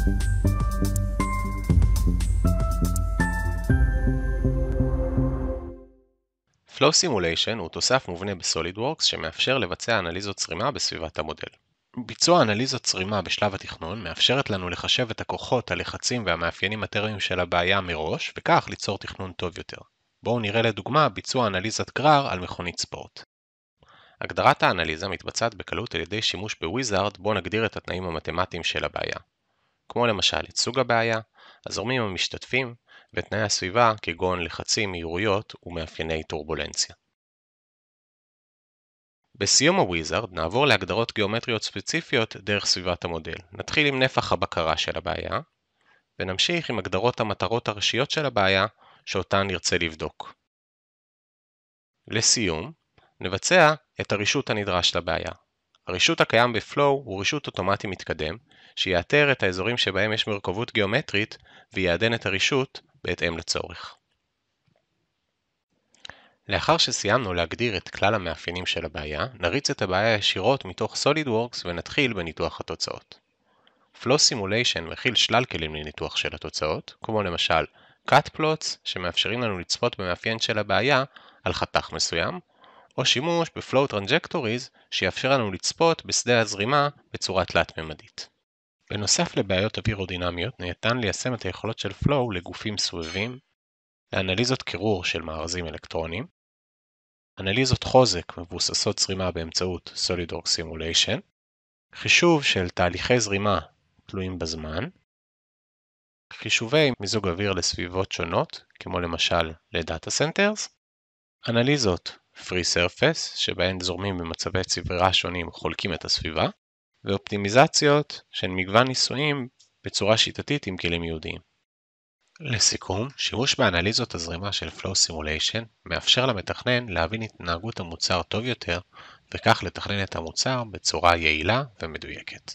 Flow Simulation הוא תוסף מובנה ב-SolidWorks שמאפשר לבצע אנליזות צרימה בסביבת המודל. ביצוע אנליזות צרימה בשלב התכנון מאפשרת לנו לחשב את הכוחות, הלחצים והמאפיינים הטרמיים של הבעיה מראש, וכך ליצור תכנון טוב יותר. בואו נראה לדוגמה ביצוע אנליזת גרר על מכונית ספורט. הגדרת האנליזה מתבצעת בקלות על ידי שימוש בוויזארד בו נגדיר את התנאים המתמטיים של הבעיה, כמו למשל את סוג הבעיה, הזורמים המשתתפים ותנאי הסביבה כגון לחצים, מהירויות ומאפייני טורבולנציה. בסיום הוויזארד נעבור להגדרות גיאומטריות ספציפיות דרך סביבת המודל. נתחיל עם נפח הבקרה של הבעיה, ונמשיך עם הגדרות המטרות הראשיות של הבעיה שאותן נרצה לבדוק. לסיום, נבצע את הרישות הנדרש לבעיה. הרישות הקיים בפלואו הוא רישות אוטומטי מתקדם, שיאתר את האזורים שבהם יש מורכבות גיאומטרית ויעדן את הרישות בהתאם לצורך. לאחר שסיימנו להגדיר את כלל המאפיינים של הבעיה, נריץ את הבעיה ישירות מתוך SolidWorks ונתחיל בניתוח התוצאות. Flow Simulation מכיל שלל כלים לניתוח של התוצאות, כמו למשל Cut Plots שמאפשרים לנו לצפות במאפיין של הבעיה על חתך מסוים, או שימוש ב-Flow Trajectories שיאפשר לנו לצפות בשדה הזרימה בצורה תלת-ממדית. בנוסף לבעיות אווירודינמיות, ניתן ליישם את היכולות של Flow לגופים סובבים, לאנליזות קירור של מארזים אלקטרוניים, אנליזות חוזק מבוססות זרימה באמצעות SolidWorks Simulation, חישוב של תהליכי זרימה תלויים בזמן, חישובי מיזוג אוויר לסביבות שונות, כמו למשל לדאטה סנטרס, אנליזות Free Surface, שבהן זורמים במצבי צבירה שונים חולקים את הסביבה, ואופטימיזציות של מגוון ניסויים בצורה שיטתית עם כלים ייעודיים. לסיכום, שימוש באנליזות הזרימה של Flow Simulation מאפשר למתכנן להבין התנהגות המוצר טוב יותר, וכך לתכנן את המוצר בצורה יעילה ומדויקת.